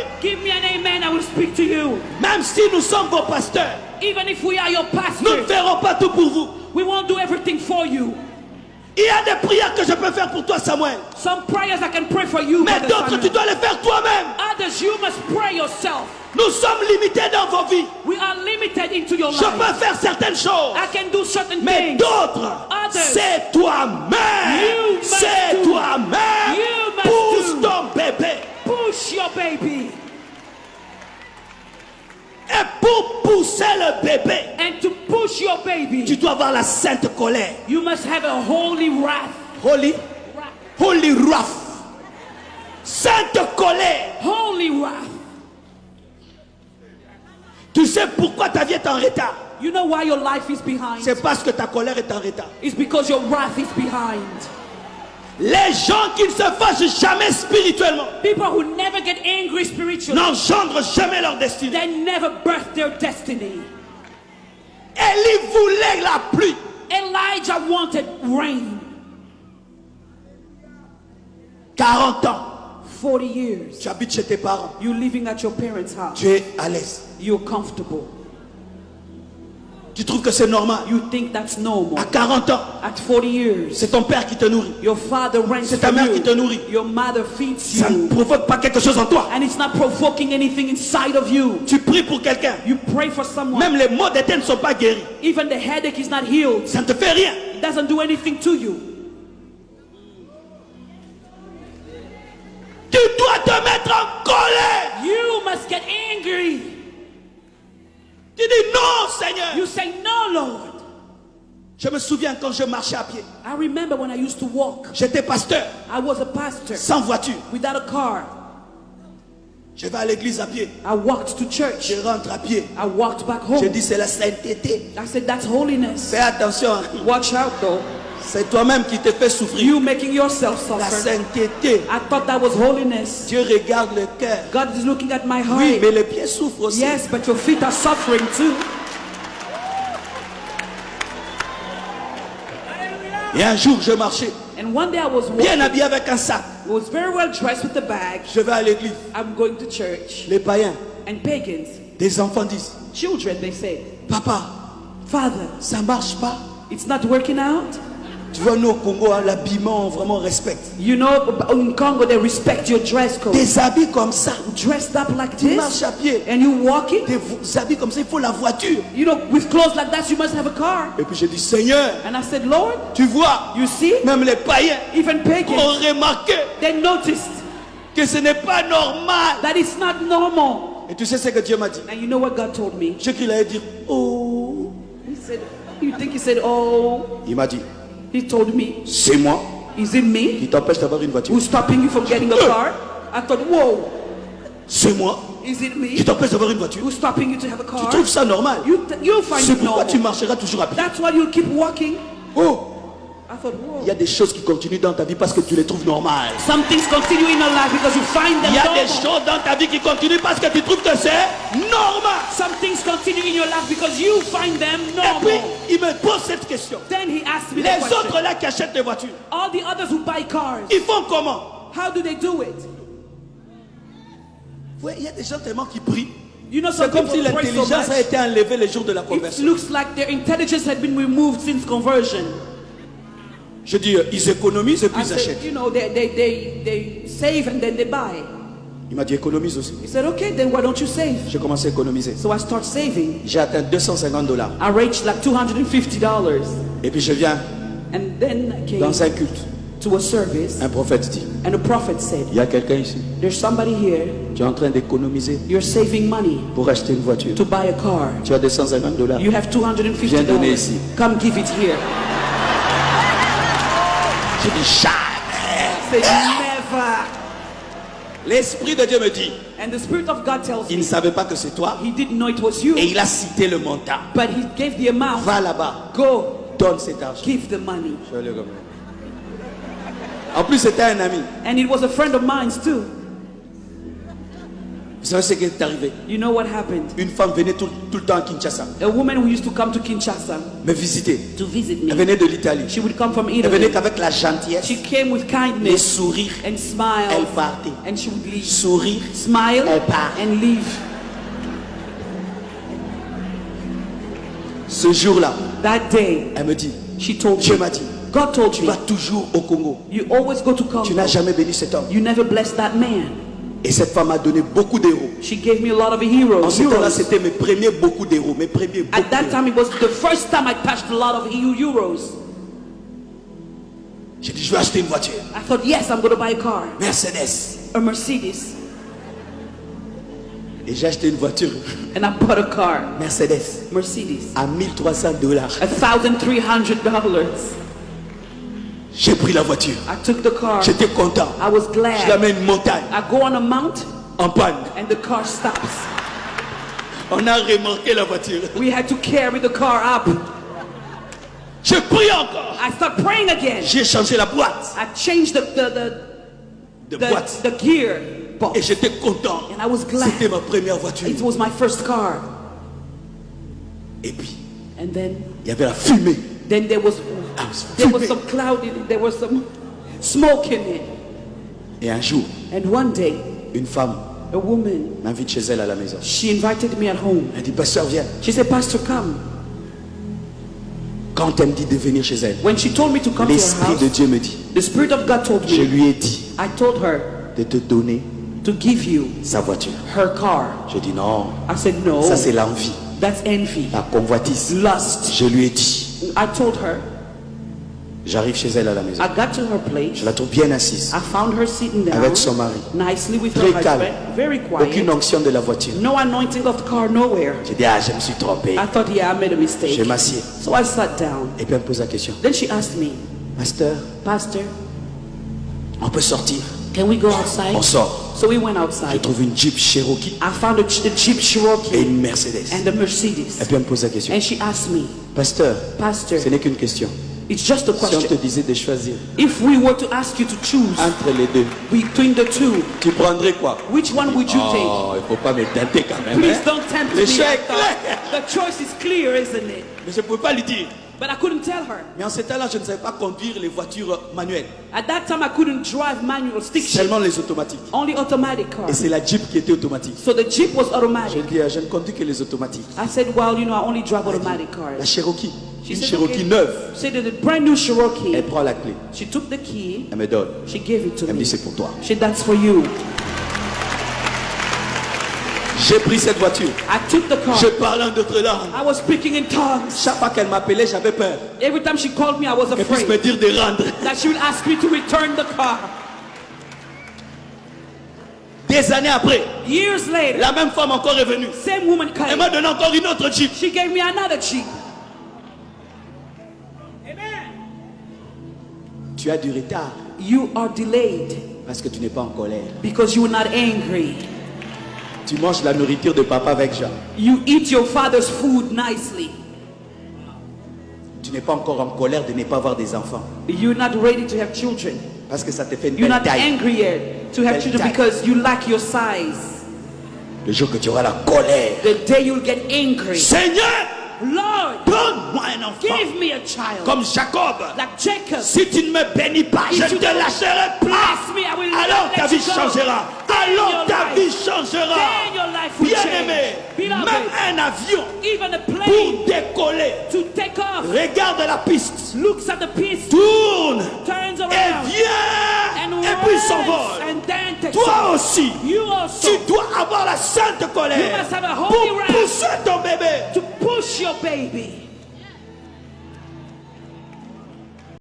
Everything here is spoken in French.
parler. Give me an amen, I will speak to you. Même si nous sommes vos pasteurs, Even if we are your nous ne pastors, ferons pas tout pour vous. we won't do everything for you. Il y a des prières que je peux faire pour toi, Samuel. Some prayers I can pray for you, Mais Brother d'autres, tu Samuel. dois les faire toi-même. Others, you must pray yourself. Nous sommes limités dans vos vies. We are limited into your Je life. peux faire certaines choses. I can do certain Mais things. d'autres, Others, c'est toi-même. You must C'est do. toi-même. You must Pousse do. ton bébé. push your baby. Et pour pousser le bébé, And to push your baby, tu dois avoir la sainte colère. you must have a holy wrath. Holy, Wrath. holy wrath. Sainte colère. Holy wrath. Tu sais pourquoi ta vie est en retard? You know why your life is behind? C'est parce que ta colère est en retard. It's because your wrath is behind. Les gens qui ne se fâchent jamais spirituellement People who never get angry spiritually, n'engendrent jamais leur destinée. they never birth their destiny. Élie voulait la pluie. Elijah wanted rain. 40 ans, 40 years. tu habites chez tes parents. You living at your parents' house. Tu es à l'aise. You're comfortable. Tu trouves que c'est normal. You think that's normal. À 40 ans, At 40 years, c'est ton père qui te nourrit. your father rents C'est ta for mère you. qui te nourrit. Your mother feeds Ça ne you. provoque pas quelque chose en toi. And it's not provoking anything inside of you. Tu pries pour quelqu'un. You pray for someone. Même les maux de tête ne sont pas guéris. Even the headache is not healed. Ça ne te fait rien. It doesn't do anything to you. Tu dois te mettre en colère. You must get angry. Tu dis non, Seigneur. You say, no, Lord. Je me souviens quand je marchais à pied. I remember when I used to walk. J'étais pasteur, I was a pastor sans voiture. without a car. Je vais à l'église à pied. I walked to church. Je rentre à pied. I walked back Je home. dis c'est la sainteté. I said, that's holiness. Fais attention. Watch out, though. C'est toi-même qui te fais souffrir. You making yourself La suffer. sainteté. I thought that was holiness. Dieu regarde le cœur. God is looking at my Oui, heart. mais les pieds souffrent aussi. Yes, but your feet are suffering too. Et un jour, je marchais, And one day I was bien walking. habillé avec un sac. I was very well dressed with a bag. Je vais à l'église. I'm going to church. Les païens, And pagans, des enfants disent, children, they say, papa, Father, ça marche pas. it's not working out. Tu vois, nous au Congo, hein, l'habillement, on vraiment respecte. You know, in Congo, they respect your dress code. Des habits comme ça, Dressed up like tu this, marches à pied. and you walking. Des habits comme ça, il faut la voiture. You know, with clothes like that, you must have a car. Et puis j'ai dit, Seigneur, And I said, Lord, tu vois, you see, même les païens even pagans, ont remarqué they noticed que ce n'est pas normal. that it's not normal. Et tu sais ce que Dieu m'a dit? And you know what God told me? Je qu'il allait dire, oh. He said, you think he said, oh, Il m'a dit, he told me, c'est moi is it me qui t'empêche d'avoir une voiture. who's stopping you from getting a car? I thought, whoa, C'est moi is it qui me t'empêche d'avoir une voiture. who's stopping you to have a Tu car? trouves ça normal? You'll find C'est it pourquoi normal. tu marcheras toujours à pied. That's why you'll keep walking. Oh, I thought, whoa. il y a des choses qui continuent dans ta vie parce que tu les trouves normales. Some things continue in your life because you find them Il y a normal. des choses dans ta vie qui continuent parce que tu trouves que c'est normal. Some things continue in your life because you find them Et puis, normal. il me pose cette question. Then he asked me Les the question. autres là qui achètent des voitures, All the others who buy cars, ils font comment? how do they do it? Ouais, il y a des gens tellement qui prient. You know, C'est some comme si people pray so l'intelligence a much. été enlevée les jours de la It conversion. looks like their intelligence had been removed since conversion. Je dis, ils économisent et puis I ils said, achètent. you know, they save and then they buy. Il m'a dit, économise aussi. He said, okay, then why don't you save? J'ai commencé à économiser. So I start saving. J'ai atteint $250. I reached like $250. Et puis je viens And then I came dans un culte. to a service, Un prophète dit, and a prophet said, il y a quelqu'un ici. there's somebody here, Tu es en train d'économiser you're saving money pour acheter une voiture. to buy a car. Tu as $250. You have Viens donner $250. ici. Come give it here. Je dis, jamais. I said, never. L'Esprit de Dieu me dit, And the Spirit of God tells il me, ne savait pas que c'est toi. he didn't know it was you, Et il a cité le montant. but he gave the amount. Va là-bas, Go, donne cet argent. give the money. Je vais aller comme ça. En plus, c'était un ami. And it was a friend of mine too. Vous savez ce qui est arrivé? You know what happened? Une femme venait tout le temps à Kinshasa A woman who used to come to Kinshasa me visiter. to visit Elle me. venait de l'Italie. She would come from Elle venait Italy. qu'avec la gentillesse, She came with les kindness sourires. and smile. Elle partait. And she would leave. Sourire. Smile Elle part. and leave. Ce jour-là, That day, elle me dit, she told Dieu me, m'a dit, God told tu me, vas toujours au Congo. you always go to Tu Congo. n'as jamais béni cet homme. You never blessed that man. Et cette femme m'a donné beaucoup d'héros. She gave me a lot of En heroes. ce temps-là, Euros. c'était mes premiers beaucoup d'héros. Mes premiers beaucoup At that d'héros. time, it was the first time I touched a lot of euros. J'ai dit, je vais acheter une voiture. I thought, yes, I'm going to buy a car, Mercedes. a Mercedes. Et j'ai acheté une voiture And I bought a car, Mercedes Mercedes, à $1,300. $1,300. J'ai pris la voiture. I took the car. J'étais content. I was Je la glad. mets une montagne I go on a mount en panne. and the car stops. On a remorqué la voiture. We had to carry the car up. J'ai pris encore. I start praying again. J'ai changé la boîte I changed de boîte. the gear box. Et j'étais content. And I was glad. C'était ma première voiture. It was my first car. Et puis, And then il y avait la fumée. there was fumée. some cloud in it. There was some smoke in it. Et un jour, And one day, une femme a woman, m'invite chez elle à la maison. she invited me at home. Elle dit, pasteur, viens. She said, Pastor, come. Quand elle me dit de venir chez elle, When she told me to come to her l'Esprit de house, Dieu me dit, the Spirit of God told je me, lui ai dit I told her de te donner to give you sa voiture. her car. Je dis non, I said, no, ça c'est l'envie, that's envy, la convoitise. lust. Je lui ai dit, I told her, j'arrive chez elle à la maison. I got to her place. Je la trouve bien assise, I found her sitting down avec son mari. nicely with Très her calme. husband, very Aucune quiet. onction de la voiture. No anointing of the car, nowhere. J'ai dit, ah, je me suis trompé. I thought, yeah, I made a mistake. Je m'assieds. So I sat down. Et puis elle me pose la question, Then she asked me, pasteur, Pastor, on peut sortir? can we go outside? On sort. So we went Je outside. trouve une Jeep Cherokee I found a Jeep et Cherokee une Mercedes. and a Et Mercedes. puis elle me pose la question, And she asked me, pasteur, Pastor, ce n'est qu'une question. it's just a Si on te question. disait de choisir If we were to ask you to choose entre les deux, between the two, tu prendrais quoi? which one would you take? Oh, il faut pas me tenter quand même. Please Hein? don't tempt Le me. choix I est thought. clair. The choice is clear, isn't it? Mais je ne pouvais pas lui dire. But I couldn't tell her. Mais en ce temps-là, je ne savais pas conduire les voitures manuelles, At that time, I couldn't drive manual stick shift, seulement les automatiques. only automatic cars. Et c'est la Jeep qui était automatique. So the Jeep was Je automatic. dis, je ne conduis que les automatiques. I said, well, you know, I only drive automatic La cars. Cherokee, She une said, Cherokee okay. neuve, She said that the brand new Cherokee, elle prend la clé, she took the key, elle me donne. she gave it to Elle me me. dit, c'est pour toi. She said, that's for you. J'ai pris cette voiture. I took the car. Je parlais en d'autres langues. I was speaking in tongues. Chaque fois qu'elle m'appelait, j'avais peur Every time she called me, I was qu'elle puisse me afraid dire de rendre. that she would ask me to return the car. Des années après, Years later, la même femme encore est venue. same woman Elle came. m'a donné encore une autre Jeep. She gave me another Jeep. Tu as du retard You are delayed parce que tu n'es pas en colère. because you were not angry. Tu manges la nourriture de papa avec Jean. You eat your father's food nicely. Tu n'es pas encore en colère de ne pas avoir des enfants. You're not ready to have children. Parce que ça te fait une You're belle not taille. angry yet to have Belle children taille. because you lack your size. Le jour que tu auras la colère. The day you'll get angry. Seigneur, Lord, donne-moi un enfant. give me a child. Comme Jacob. Like Jacob. Si tu ne me bénis pas, If je you te don't lâcherai plat. Bless me, I will Alors not ta let vie you go. changera. Then Alors your ta life- vie changera. then your life will Bien-aimé, change. Beloved, même un avion even a pour plane décoller, to take off regarde la piste, looks at the piece, tourne turns et around, vient and et puis runs, s'envole. and then takes Toi off. aussi, You also tu dois avoir la sainte You colère must have a pour holy wrath pousser ton bébé. to push your baby.